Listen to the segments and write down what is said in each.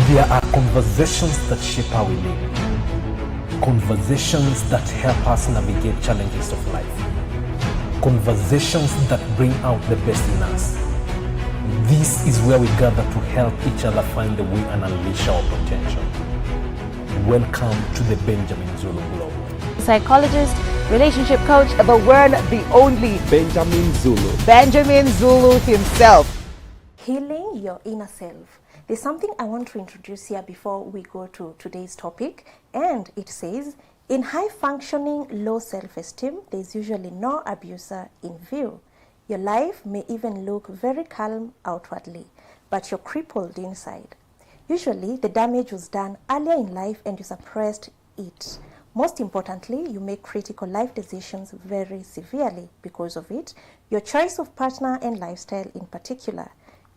There are conversations that shape how we live. Conversations that help us navigate challenges of life. Conversations that bring out the best in us. This is where we gather to help each other find the way and unleash our potential. Welcome to the Benjamin Zulu Globe. Psychologist, relationship coach, the one, the only Benjamin Zulu. Benjamin Zulu himself. Healing your inner self. There's something I want to introduce here before we go to today's topic, and it says, in high-functioning, low self-esteem, there's usually no abuser in view. Your life may even look very calm outwardly, but you're crippled inside. Usually, the damage was done earlier in life and you suppressed it. Most importantly, you make critical life decisions very severely because of it. Your choice of partner and lifestyle in particular.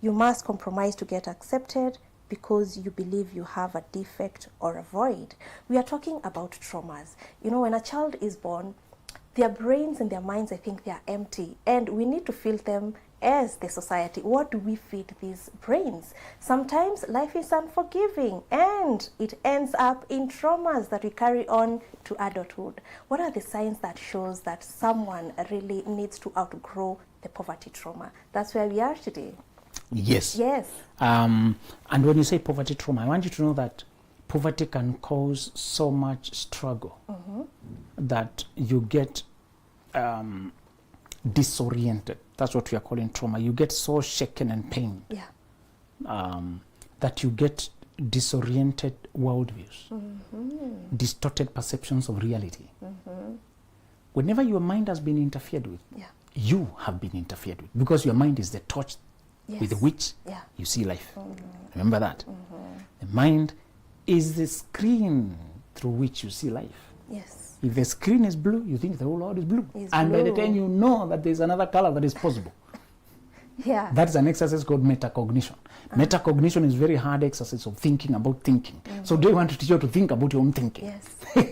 You must compromise to get accepted because you believe you have a defect or a void. We are talking about traumas. You know, when a child is born, their brains and their minds, I think they are empty, and we need to fill them as the society. What do we feed these brains? Sometimes life is unforgiving and it ends up in traumas that we carry on to adulthood. What are the signs that shows that someone really needs to outgrow the poverty trauma? That's where we are today. Yes. Yes. And when you say poverty trauma, I want you to know that poverty can cause so much struggle that you get disoriented. That's what we are calling trauma. You get so shaken and pained that you get disoriented worldviews, distorted perceptions of reality. Whenever your mind has been interfered with, you have been interfered with, because your mind is the torch with which you see life. Remember that. The mind is the screen through which you see life. Yes. If the screen is blue, you think the whole world is blue. By the time you know that there's another color that is possible. That's an exercise called metacognition. Metacognition is very hard exercise of thinking about thinking. So they want to teach you to think about your own thinking,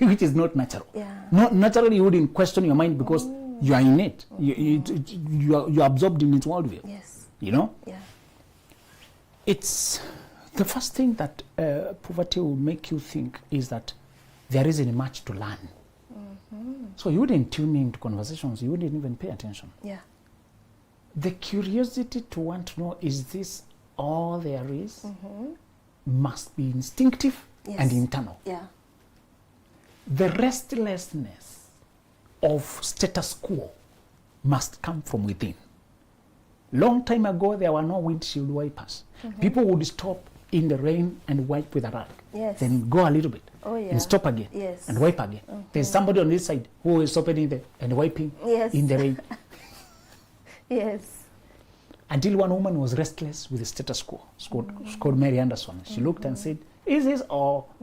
which is not natural. Not naturally, you wouldn't question your mind because you are in it. You are absorbed in its worldview. You know? It's the first thing that poverty will make you think is that there isn't much to learn. So you wouldn't tune into conversations, you wouldn't even pay attention. The curiosity to want to know, is this all there is, must be instinctive and internal. The restlessness of status quo must come from within. Long time ago, there were no windshield wipers. People would stop in the rain and wipe with a rag. Then go a little bit and stop again and wipe again. There's somebody on this side who is stopping there and wiping in the rain. Until one woman was restless with the status quo. It's called Mary Anderson. She looked and said, is this all?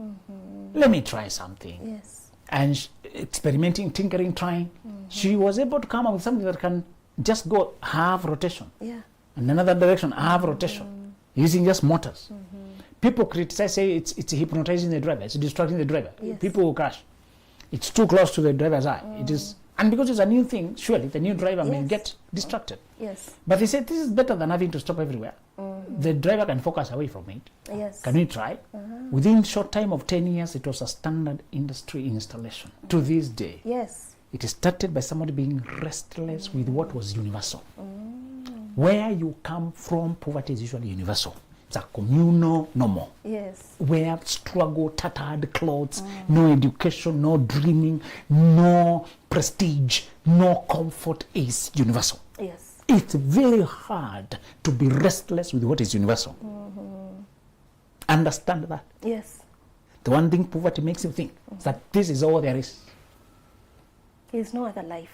Let me try something. And experimenting, tinkering, trying, she was able to come up with something that can just go half rotation, and another direction, half rotation, using just motors. People criticize, say it's hypnotizing the driver, it's distracting the driver. People will crash. It's too close to the driver's eye. It is, and because it's a new thing, surely the new driver may get distracted. But they say this is better than having to stop everywhere. The driver can focus away from it. Can we try? Within short time of 10 years, it was a standard industry installation. To this day. It started by somebody being restless with what was universal. Where you come from, poverty is usually universal. It's a communal normal. Where struggle, tattered clothes, no education, no dreaming, no prestige, no comfort is universal. It's very hard to be restless with what is universal. Understand that. The one thing poverty makes you think is that this is all there is. There's no other life.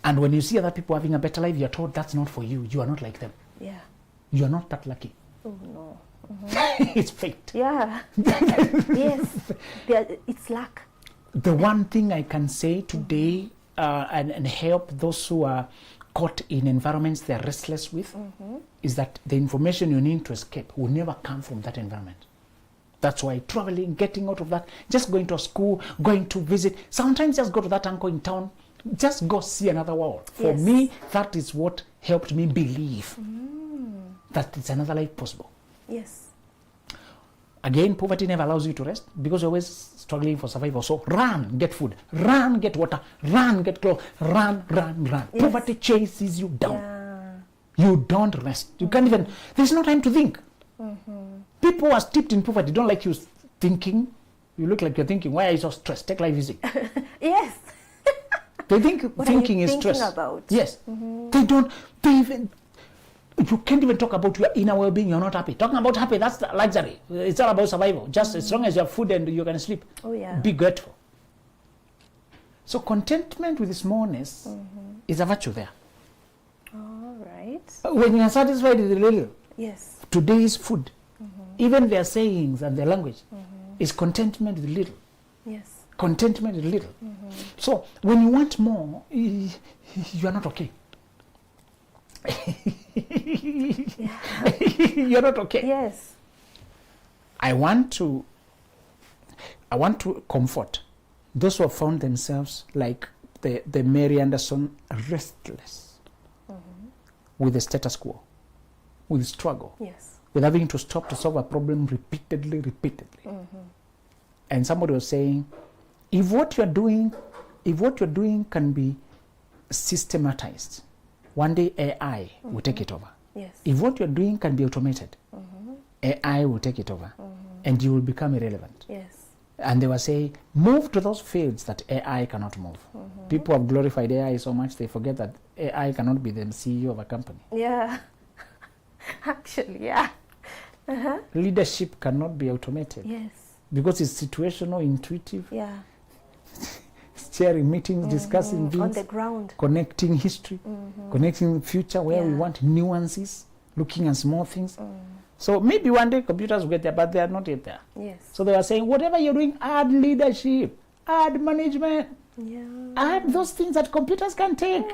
And when you see other people having a better life, you're told that's not for you. You are not like them. You are not that lucky. It's fate. It's luck. The one thing I can say today and help those who are caught in environments they're restless with is that the information you need to escape will never come from that environment. That's why traveling, getting out of that, just going to a school, going to visit, sometimes just go to that uncle in town, just go see another world. For me, that is what helped me believe that it's another life possible. Again, poverty never allows you to rest because you're always struggling for survival. So run, get food, run, get water, run, get clothes, run. Yes. Poverty chases you down. Yeah. You don't rest. You can't even, there's no time to think. People who are steeped in poverty don't like you thinking. You look like you're thinking, why are you so stressed? Take life easy. Yes. They think What thinking are you is thinking stress. about? Yes. They don't, they even, you can't even talk about your inner well-being. You're not happy. Talking about happy, that's the luxury. It's all about survival. Just as long as you have food and you can sleep. Oh, yeah. Be grateful. So contentment with smallness is a virtue there. All right. When you are satisfied with the little, Yes. today's food, even their sayings and their language, is contentment with little. Yes. Contentment with little. So when you want more, you are not okay. You're not okay. Yes. I want to comfort those who have found themselves like the Mary Anderson, restless with the status quo, with struggle, Yes. with having to stop to solve a problem repeatedly. And somebody was saying, if what you're doing can be systematized, one day AI will take it over. Yes. If what you're doing can be automated, AI will take it over, and you will become irrelevant. Yes. And they were saying, move to those fields that AI cannot move. People have glorified AI so much they forget that AI cannot be the CEO of a company. Yeah. Actually, yeah. Leadership cannot be automated Yes. because it's situational, intuitive, Yeah. chairing meetings, discussing On things, the ground. connecting history, connecting the future where we Yeah. want nuances, looking at small things. So maybe one day computers will get there, but they are not yet there. Yes. So they were saying, whatever you're doing, add leadership, add management, Yeah. add those things that computers can take.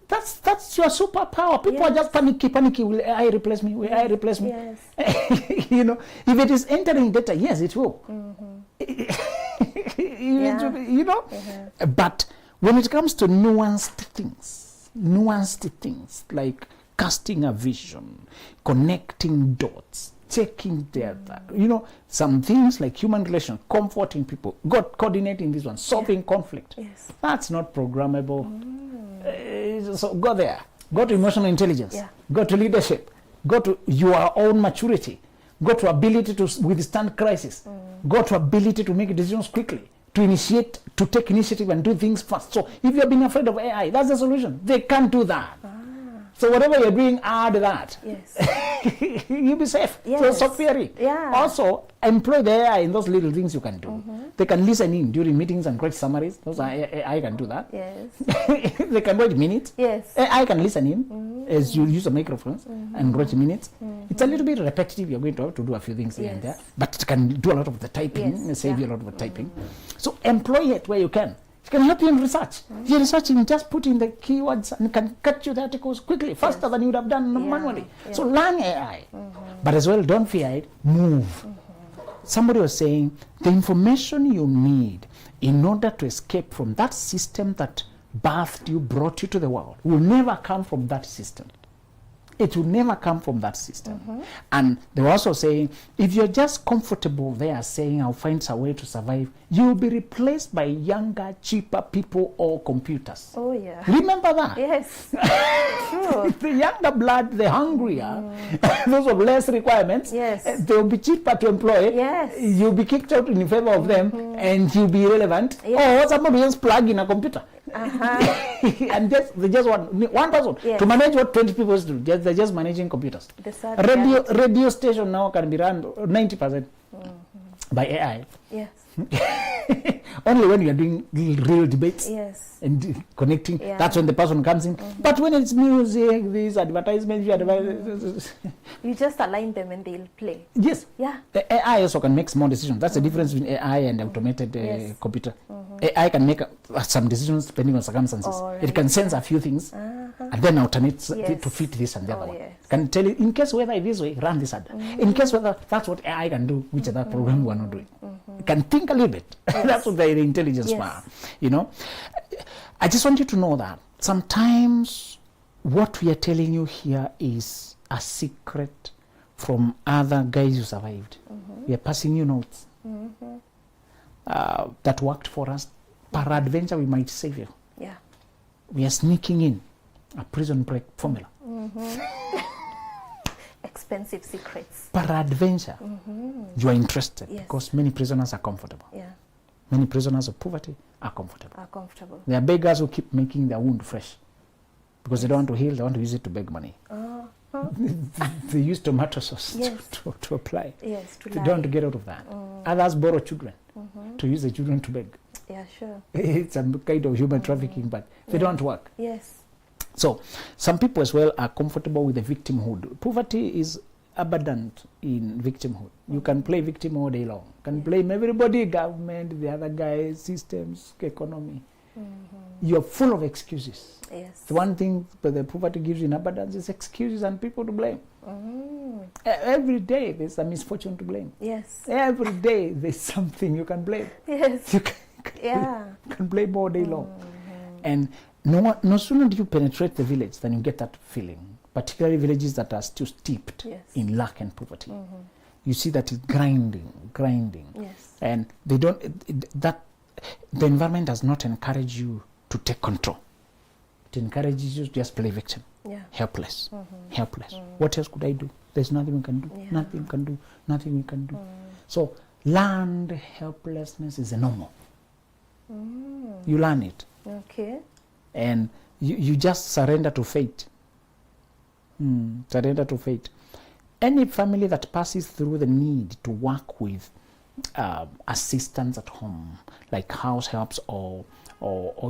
That's your superpower. People are Yes. just panicky. Will AI replace me? Will AI replace me? Yes. If it is entering data, yes, it will. But when it comes to nuanced things like casting a vision, connecting dots, checking data, some things like human relation, comforting people, coordinating this one, solving conflict. Yes. That's not programmable. So go there. Go to emotional intelligence. Yeah. Go to leadership. Go to your own maturity. Go to ability to withstand crisis. Go to ability to make decisions quickly, to take initiative and do things fast. So if you're being afraid of AI, that's the solution. They can't do that. So whatever you're doing, add that. Yes. You'll be safe. So Yes. stop fearing. Yeah. Also, employ the AI in those little things you can do. They can listen in during meetings and write summaries. Those are AI can do that. Yes. They can write minutes. Yes. AI can listen in as you use the microphones and write minutes. It's a little bit repetitive. You're going to have to do a few things here and there, but it can do a lot of the typing, Yes. save you a lot of the typing. So employ it where you can. It can help you in research. If you're researching, just put in the keywords and can cut you the articles quickly, faster than you would have done manually. Yeah. So learn AI. But as well, don't fear it, move. Somebody was saying, the information you need in order to escape from that system that birthed you, brought you to the world, will never come from that system. It will never come from that system. And they were also saying, if you're just comfortable there saying, I'll find a way to survive, you'll be replaced by younger, cheaper people or computers. Oh, yeah. Remember that? Yes. True. The younger blood, the hungrier, those of less requirements, Yes. they'll be cheaper to employ. Yes. You'll be kicked out in favor of them, and you'll be irrelevant. Yes. Or somebody just plug in a computer. And they just want one person Yes. to manage what 20 people do. They're just managing computers. The sad reality. Radio station now can be run 90% by AI. Yes. Only when you are doing real debates Yes. and connecting, Yeah. that's when the person comes in. But when it's music, these advertisements, You just align them and they'll play. yes, Yeah. the AI also can make small decisions. That's the difference between AI and automated Yes. computer. AI can make some decisions depending on circumstances. All It can sense a few things and then alternate Yes. to fit this and the other one. Yes. Can tell you, in case whether this way, run this other. In case whether that's what AI can do, which other program we are not doing. It can think a little bit. That's what the intelligence Yes. power. I just want you to know that sometimes what we are telling you here is a secret from other guys who survived. We are passing you notes that worked for us. Peradventure, we might save you. Yeah. We are sneaking in a prison break formula. Expensive secrets. Peradventure, you are interested, Yes. because many prisoners are comfortable. Yeah. Many prisoners of poverty are comfortable. Are comfortable. There are beggars who keep making their wound fresh because they don't want to heal, they want to use it to beg money. They use tomato sauce Yes. to apply. Yes, to They lie. don't want to get out of that. Others borrow children to use the children to beg. Yeah, sure. It's a kind of human trafficking, but they don't work. Yes. So some people as well are comfortable with the victimhood. Poverty is abundant in victimhood. You can play victim all day long. You can blame everybody, government, the other guys, systems, economy. You're full of excuses. Yes. The one thing that the poverty gives you in abundance is excuses and people to blame. Every day there's a misfortune to blame. Yes. Every day there's something you can blame. Yes. You Yeah. can blame all day long. And no sooner do you penetrate the village than you get that feeling, particularly villages that are still steeped Yes. in lack and poverty. You see that it's grinding. Yes. And they don't, that the environment does not encourage you to take control. It encourages you to just play victim. Yeah. Helpless. What else could I do? There's nothing we can do. Yeah. Nothing we can do. Nothing we can do. So learned helplessness is a normal. You learn it. Okay. And you just surrender to fate. Surrender to fate. Any family that passes through the need to work with assistants at home, like house helps or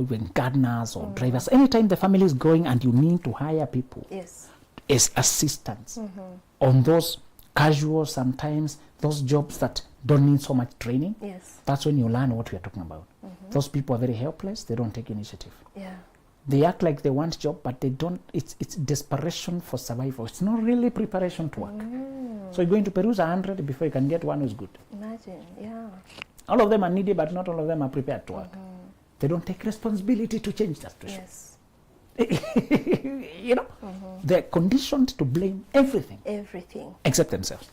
even gardeners or drivers, anytime the family is growing and you need to hire people Yes. as assistants on those casual, sometimes those jobs that don't need so much training, Yes. that's when you learn what we are talking about. Those people are very helpless, they don't take initiative. Yeah. They act like they want job, but they don't. It's desperation for survival. It's not really preparation to work. So you're going to peruse 100 before you can get one who's good. Imagine. Yeah. All of them are needy, but not all of them are prepared to work. They don't take responsibility to change that situation. Yes. You know, they're conditioned to blame everything Everything. except themselves.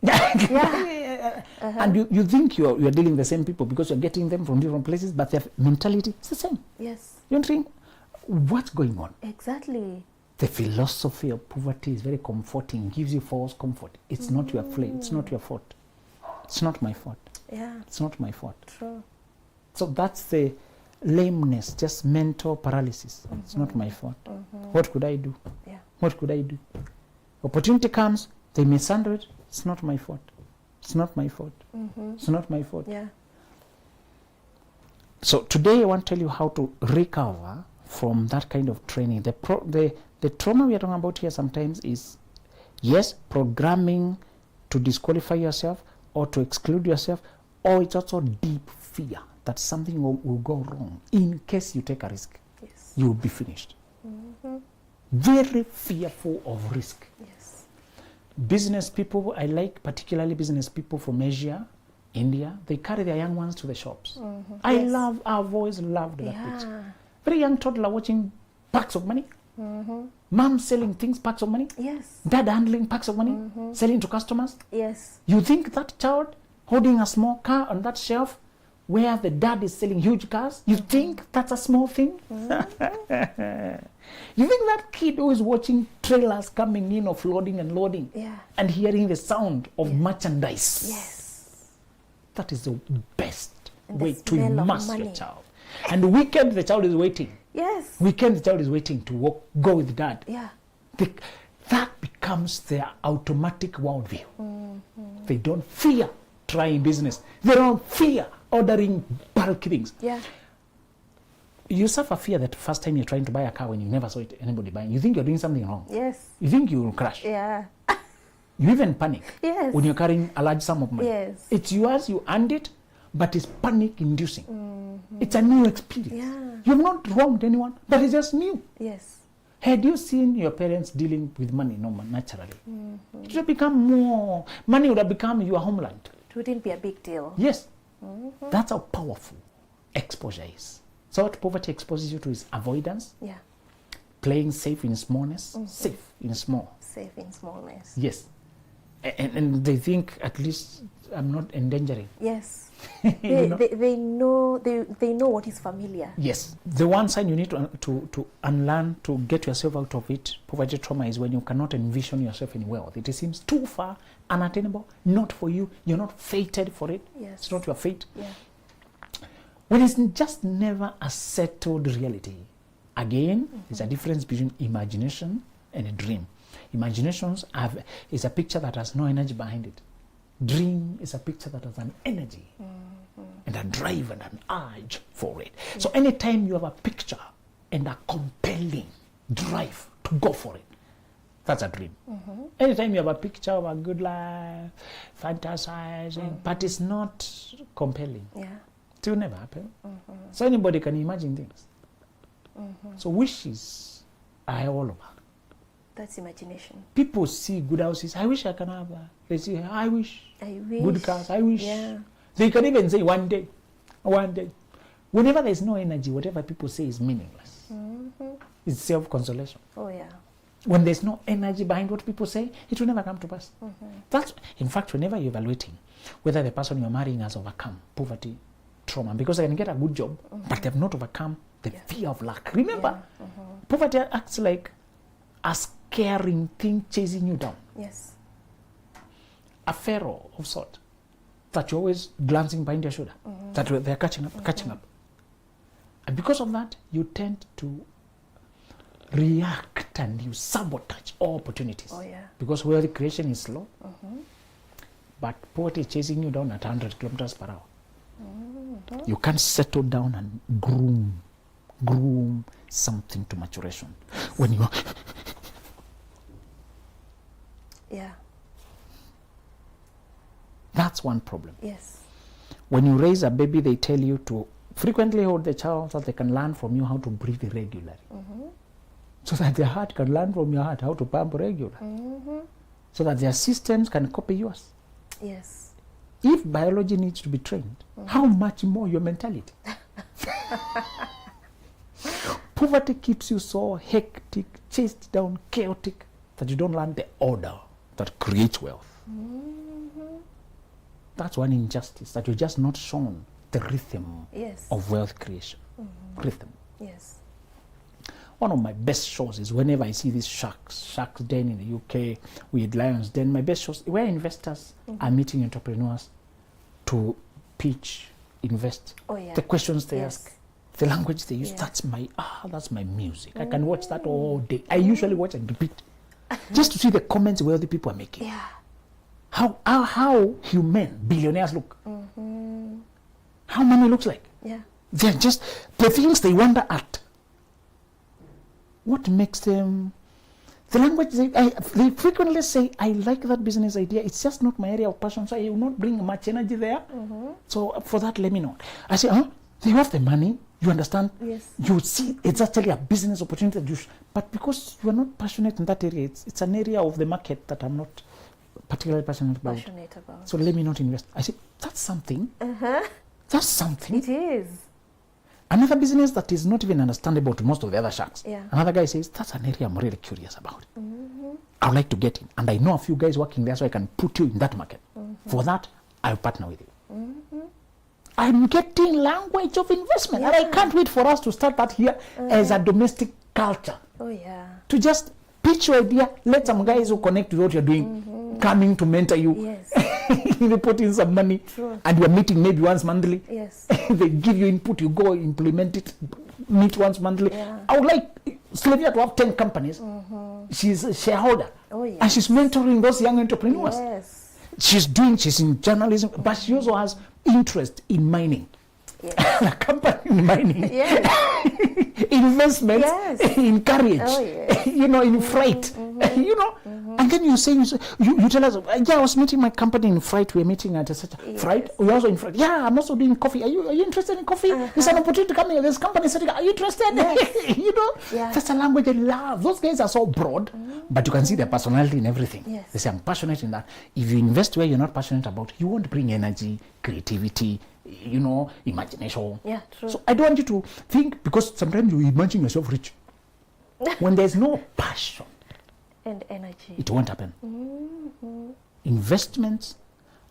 Yeah. And you think you're dealing with the same people because you're getting them from different places, but their mentality is the same. Yes. You don't think, what's going on? Exactly. The philosophy of poverty is very comforting, gives you false comfort. It's not your flame, it's not your fault. It's not my fault. Yeah. It's not my fault. True. So that's the lameness, just mental paralysis. It's not my fault. What could I do? Yeah. What could I do? Opportunity comes, they misunder it. It's not my fault. It's not my fault. It's not my fault. Yeah. So today I want to tell you how to recover from that kind of training. The trauma we are talking about here sometimes is, yes, programming to disqualify yourself or to exclude yourself, or it's also deep fear that something will go wrong in case you take a risk. Yes. You'll be finished. Very fearful of risk. Yes. Business people, I like particularly business people from Asia, India, they carry their young ones to the shops. Yes. I've always loved that Yeah. picture. Very young toddler watching packs of money. Mom selling things, packs of money. Yes. Dad handling packs of money, selling to customers. Yes. You think that child holding a small car on that shelf where the dad is selling huge cars, you think that's a small thing? You think that kid who is watching trailers coming in of loading and loading Yeah. and hearing the sound of merchandise, Yes. that is the best And the way to smell of immerse money. your child. And the weekend the child is waiting. Yes. Weekend the child is waiting to go with dad. Yeah. That becomes their automatic worldview. They don't fear trying business. They don't fear ordering bulky things. Yeah. You suffer fear that first time you're trying to buy a car when you never saw anybody buying. You think you're doing something wrong. Yes. You think you will crash. Yeah. You even panic Yes. when you're carrying a large sum of money. Yes. It's yours, you earned it, but it's panic inducing. It's a new experience. Yeah. You've not wronged anyone, but it's just new. Yes. Had you seen your parents dealing with money naturally, it would have become more, money would have become your homeland. It wouldn't be a big deal. Yes. That's how powerful exposure is. So what poverty exposes you to is avoidance, Yeah. playing safe in smallness, safe in small. safe in smallness. Yes. And they think at least I'm not endangering. Yes. You know? They know what is familiar. Yes. The one sign you need to unlearn to get yourself out of it, poverty trauma, is when you cannot envision yourself in wealth. It seems too far, unattainable, not for you. You're not fated for it. Yes. It's not your fate. Yeah. When it's just never a settled reality. Again, there's a difference between imagination and a dream. Imaginations is a picture that has no energy behind it. Dream is a picture that has an energy and a drive and an urge for it. So anytime you have a picture and a compelling drive to go for it, that's a dream. Anytime you have a picture of a good life, fantasizing, but it's not compelling, it will never happen. So anybody can imagine things. So wishes are all over. That's imagination. People see good houses. I wish I can have that. They say, I wish. Good cars. I wish. Yeah. They can even say one day. Whenever there's no energy, whatever people say is meaningless. It's self-consolation. Oh, yeah. When there's no energy behind what people say, it will never come to pass. That's, in fact, whenever you're evaluating whether the person you're marrying has overcome poverty, trauma, because they can get a good job, but they've not overcome the fear of lack. Remember, poverty acts like a scaring thing chasing you down. Yes. A pharaoh of sort that you're always glancing behind your shoulder, that they're catching up. And because of that, you tend to react and you sabotage all opportunities. Oh, yeah. Because wealth creation is slow, but poverty is chasing you down at 100 kilometers per hour. You can't settle down and groom something to maturation. When you that's one problem. Yes. When you raise a baby, they tell you to frequently hold the child so that they can learn from you how to breathe regularly. So that their heart can learn from your heart how to pump regularly. So that their systems can copy yours. Yes. If biology needs to be trained, how much more your mentality? Poverty keeps you so hectic, chased down, chaotic, that you don't learn the order that creates wealth. That's one injustice, that you're just not shown the rhythm of wealth creation. Rhythm. Yes. One of my best shows is whenever I see these Shark's Den in the UK, with Lions Den, my best shows where investors are meeting entrepreneurs to pitch, invest. Oh, yeah. The questions they ask, the language they use, that's my music. I can watch that all day. I usually watch and repeat just to see the comments wealthy people are making. Yeah. How human billionaires look. How money looks like. Yeah. They're just the things they wonder at. What makes them, the language, they frequently say, I like that business idea, it's just not my area of passion, so I will not bring much energy there. So for that, let me know. I say, they have the money, you understand? Yes. You see, it's actually a business opportunity, that but because you are not passionate in that area, it's an area of the market that I'm not particularly passionate about. So let me not invest. I say, that's something. That's something. It is. Another business that is not even understandable to most of the other sharks. Yeah. Another guy says, that's an area I'm really curious about. I would like to get in. And I know a few guys working there, so I can put you in that market. For that, I'll partner with you. I'm getting language of investment. And I can't wait for us to start that here as a domestic culture. Oh, yeah. To just pitch your idea, let some guys who connect with what you're doing coming to mentor you. Yes. They put in some money. True. And you're meeting maybe once monthly. Yes. They give you input, you go implement it, meet once monthly. Yeah. I would like Sylvia to have 10 companies. She's a shareholder. Oh, yes. And she's mentoring those young entrepreneurs. Yes. She's in journalism, but she also has interest in mining. Yes. A company in mining. Yes. Investments in carriage. Oh, yes. In freight. And then you tell us, I was meeting my company in freight. We're meeting at such freight. We're also in freight. Yeah, I'm also doing coffee. Are you interested in coffee? There's an opportunity to come here. There's company setting. Are you interested? Yes. That's a language I love. Those guys are so broad, but you can see their personality in everything. Yes. They say, I'm passionate in that. If you invest where you're not passionate about, you won't bring energy, creativity, imagination. Yeah, true. So I don't want you to think, because sometimes you imagine yourself rich when there's no passion. And energy. It won't happen. Investments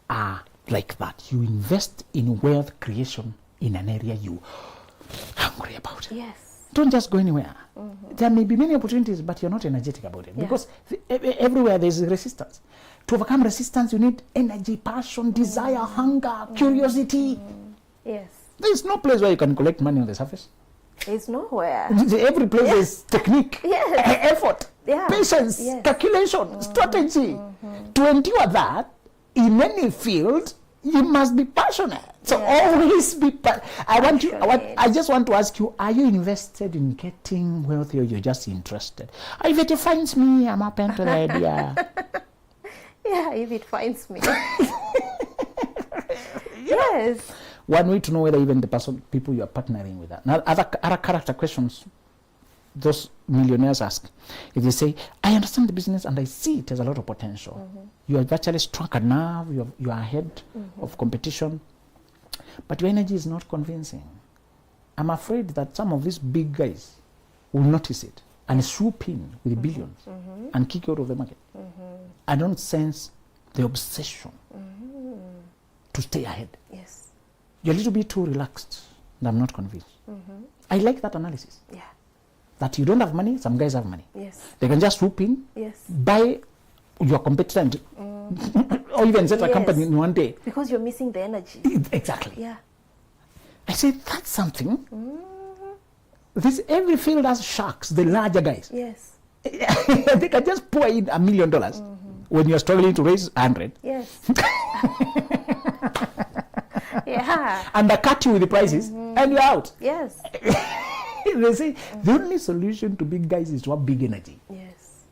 are like that. You invest in wealth creation in an area you hungry about. Yes. Don't just go anywhere. There may be many opportunities, but you're not energetic about it. Because everywhere there's resistance. To overcome resistance, you need energy, passion, desire, hunger, curiosity. Yes. There's no place where you can collect money on the surface. There's nowhere. Every place is technique, effort, patience, calculation, strategy. To endure that, in any field, you must be passionate. So always be I just want to ask you, are you invested in getting wealthy, or you're just interested? If it defines me, I'm open to the idea. Yeah, if it finds me. Yes. One way to know whether even the people you are partnering with that. Now, other character questions those millionaires ask. If they say, I understand the business and I see it has a lot of potential. You are virtually stronger now, you are ahead of competition, but your energy is not convincing. I'm afraid that some of these big guys will notice it and swoop in with billions and kick you out of the market. I don't sense the obsession to stay ahead. Yes. You're a little bit too relaxed, and I'm not convinced. I like that analysis. Yeah. That you don't have money, some guys have money. Yes. They can just swoop in, buy your competitor, and or even set a company in one day. Because you're missing the energy. Exactly. Yeah. I say that's something. Every field has sharks, the larger guys. Yes. They can just pour in $1 million when you're struggling to raise 100. Yes. Yeah. Undercut you with the prices, and you're out. Yes. They say the only solution to big guys is to have big energy. Yes.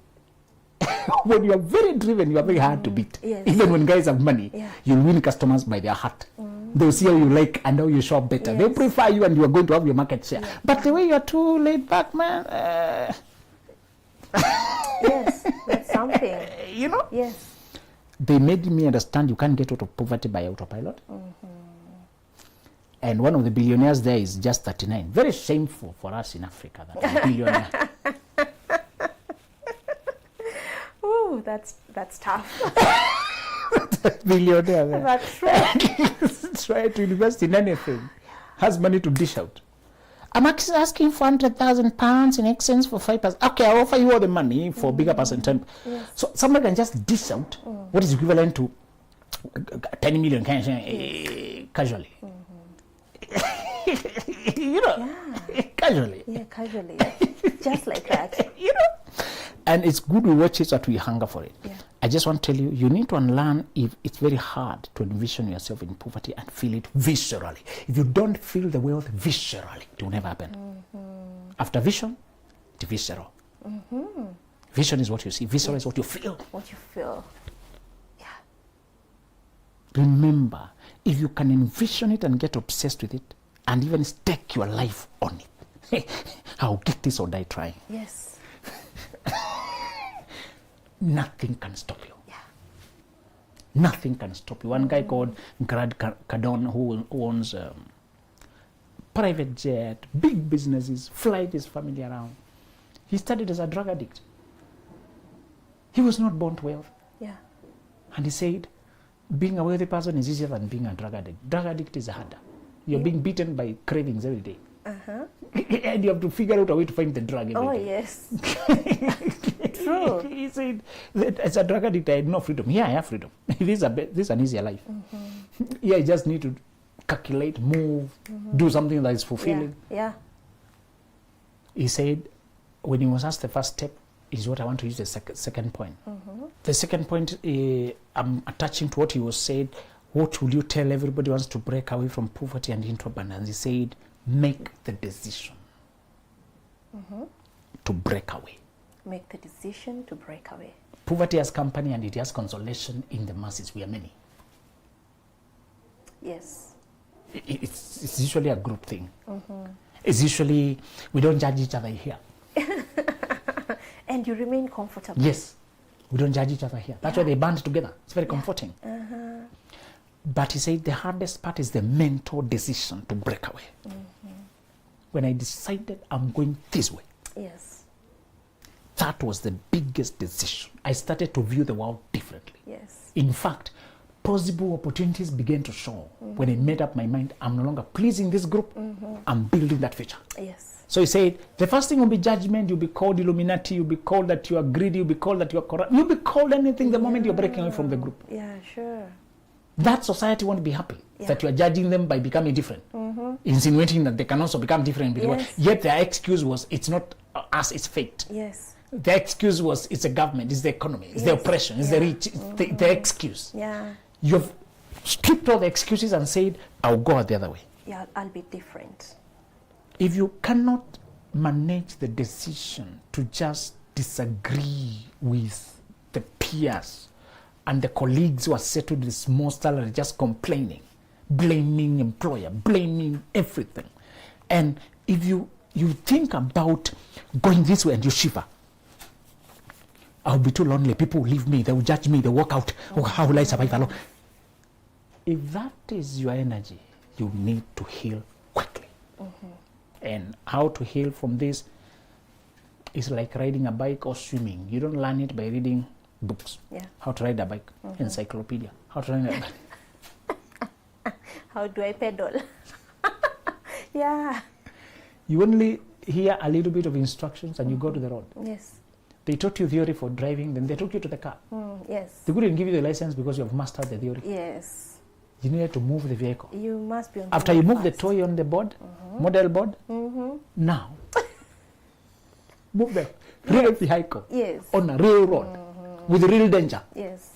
When you are very driven, you are very hard to beat. Yes. Even when guys have money, you'll win customers by their heart. They'll see how you like and how you show up better. They prefer you, and you are going to have your market share. But the way you are too laid back, man. Yes, that's something. You know? Yes. They made me understand you can't get out of poverty by autopilot. And one of the billionaires there is just 39. Very shameful for us in Africa that a billionaire. Ooh, that's tough. Billionaire. That's true. Try to invest in anything. Has money to dish out. I'm asking for £100,000 in exchange for 5%. Okay, I'll offer you all the money for bigger percent. So somebody can just dish out what is equivalent to 10 million casually. You know, casually. Yeah, casually. Just like that. You know, and it's good we watch it so that we hunger for it. Yeah. I just want to tell you, you need to unlearn if it's very hard to envision yourself in poverty and feel it viscerally. If you don't feel the wealth viscerally, it will never happen. After vision, it's visceral. Vision is what you see, visceral is what you feel. What you feel. Yeah. Remember, if you can envision it and get obsessed with it, and even stake your life on it, I'll get this or die trying. Yes. Nothing can stop you. Yeah. Nothing can stop you. One guy called Grant Cardone, who owns private jet, big businesses, flight his family around. He started as a drug addict. He was not born to wealth. Yeah. And he said, being a wealthy person is easier than being a drug addict. Drug addict is harder. You're being beaten by cravings every day. And you have to figure out a way to find the drug every day. Yes. True. He said, that as a drug addict, I had no freedom. Here I have freedom. This is an easier life. Here I just need to calculate, move, do something that is fulfilling. Yeah. He said, when he was asked the first step, is what I want to use the second point. The second point, I'm attaching to what he was said. What will you tell everybody who wants to break away from poverty and into abundance? He said, make the decision to break away. Make the decision to break away. Poverty has company and it has consolation in the masses. We are many. Yes. It's usually a group thing. It's usually, we don't judge each other here. And you remain comfortable. Yes. We don't judge each other here. That's why they band together. It's very comforting. But he said the hardest part is the mental decision to break away. When I decided I'm going this way. Yes. that was the biggest decision. I started to view the world differently. Yes. In fact, possible opportunities began to show when I made up my mind. I'm no longer pleasing this group. I'm building that future. Yes. So he said, the first thing will be judgment. You'll be called Illuminati. You'll be called that you are greedy. You'll be called that you are corrupt. You'll be called anything the moment you're breaking away from the group. Yeah, sure. That society won't be happy that you are judging them by becoming different, insinuating that they can also become different. Yes. Yet their excuse was, it's not us, it's fate. Yes. The excuse was, it's the government, it's the economy, it's the oppression, it's the rich, it's the excuse. Yeah. You've stripped all the excuses and said, I'll go the other way. Yeah, I'll be different. If you cannot manage the decision to just disagree with the peers and the colleagues who are settled with small salary, just complaining, blaming employer, blaming everything, and if you think about going this way and you shiver, I'll be too lonely, people will leave me, they will judge me, they walk out, oh, how will I survive alone? If that is your energy, you need to heal quickly. And how to heal from this is like riding a bike or swimming. You don't learn it by reading books. Yeah. How to ride a bike, encyclopedia. How to ride a bike. How do I pedal? Yeah. You only hear a little bit of instructions and you go to the road. Yes. They taught you theory for driving, then they took you to the car. Yes. They couldn't give you the license because you have mastered the theory. Yes. You needed to move the vehicle. You must be on the After you road move the fast. toy on the board, model board, now move the real vehicle Yes. on a real road with real danger. Yes.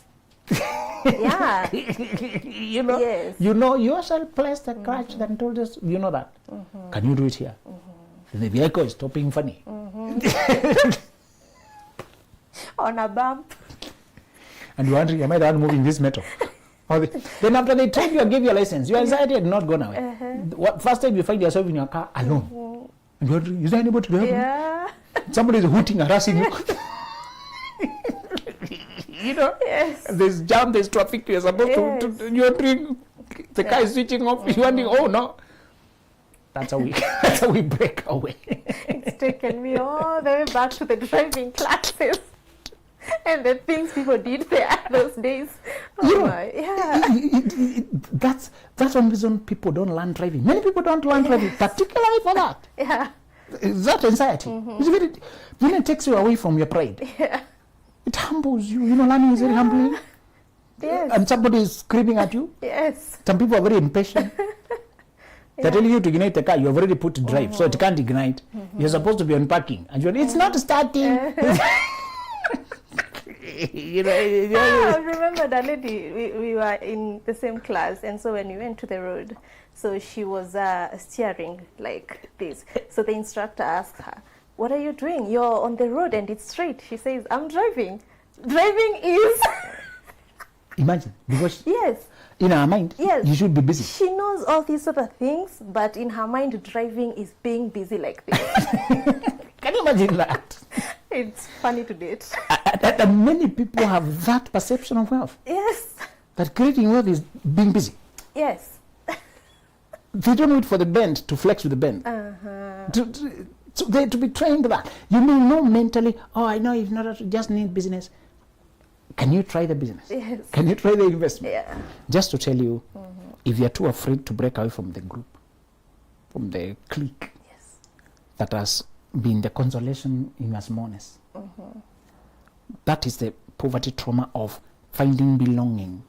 Yeah. You know, Yes. you know, you shall place the clutch and told us, you know that. Can you do it here? And the vehicle is stopping funny. On a bump. And you're wondering, am I the one moving this metal? Then after they train you and give you a license, your anxiety had not gone away. First time you find yourself in your car alone. And you're wondering, is there anybody to help me? Yeah. Somebody is hooting, harassing you. You know, Yes. there's jam, there's traffic, you're supposed to you're wondering, the car is switching off, you're wondering, oh no. That's how we break away. It's taken me all the way back to the driving classes. And the things people did there those days. Oh You know, my. Yeah. That's one reason people don't learn driving. Many people don't learn driving, particularly for that. Yeah. That anxiety. It's very, when it takes you away from your pride. Yeah. It humbles you. You know, learning is very humbling. Yes. And somebody is screaming at you. Yes. Some people are very impatient. They're telling you to ignite the car. You've already put to drive, so it can't ignite. You're supposed to be unpacking. And you're, it's not starting. You know, I remember that lady, we were in the same class, and so when we went to the road, so she was steering like this. So the instructor asked her, what are you doing? You're on the road and it's straight. She says, I'm driving. Driving is... imagine, because Yes. in our mind, Yes. you should be busy. She knows all these sort of things, but in her mind, driving is being busy like this. Can you imagine that? It's funny to date. And many people have that perception of wealth. Yes. That creating wealth is being busy. Yes. They don't wait for the bend to flex with the bend. So they to be trained that. You may know mentally, oh, I know if not, I just need business. Can you try the business? Yes. Can you try the investment? Yeah. Just to tell you, if you're too afraid to break away from the group, from the clique, Yes. that has been the consolation in your smallness, that is the poverty trauma of finding belonging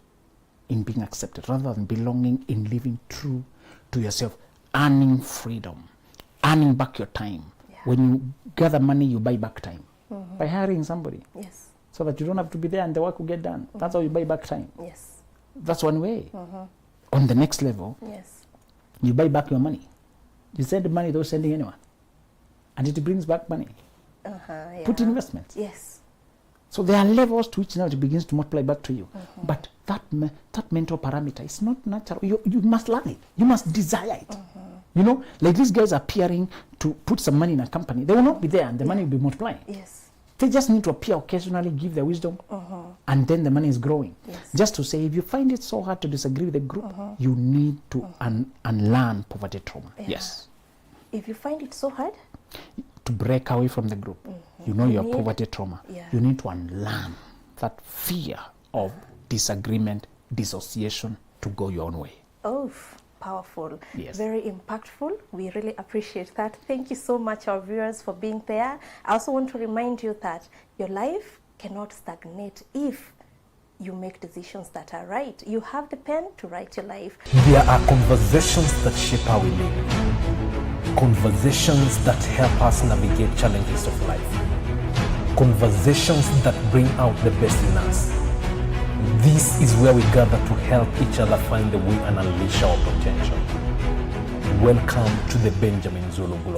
in being accepted rather than belonging in living true to yourself, earning freedom, earning back your time. Yeah. When you gather money, you buy back time by hiring somebody Yes. so that you don't have to be there and the work will get done. That's how you buy back time. Yes. That's one way. On the next level, Yes. you buy back your money. You send money without sending anyone. And it brings back money. Yeah. Put investments. Yes. So there are levels to which now it begins to multiply back to you. But that mental parameter is not natural. You must learn it. You must desire it. You know, like these guys appearing to put some money in a company. They will not be there and the money will be multiplying. Yes. They just need to appear occasionally, give their wisdom, and then the money is growing. Yes. Just to say, if you find it so hard to disagree with the group, you need to unlearn poverty trauma. Yeah. Yes. If you find it so hard, to break away from the group. You know your poverty trauma. Yeah. You need to unlearn that fear of disagreement, dissociation, to go your own way. Oh, powerful. Yes. Very impactful. We really appreciate that. Thank you so much, our viewers, for being there. I also want to remind you that your life cannot stagnate if you make decisions that are right. You have the pen to write your life. There are conversations that shape how we live. Conversations that help us navigate challenges of life. Conversations that bring out the best in us. This is where we gather to help each other find the way and unleash our potential. Welcome to the Benjamin Zulu Globe.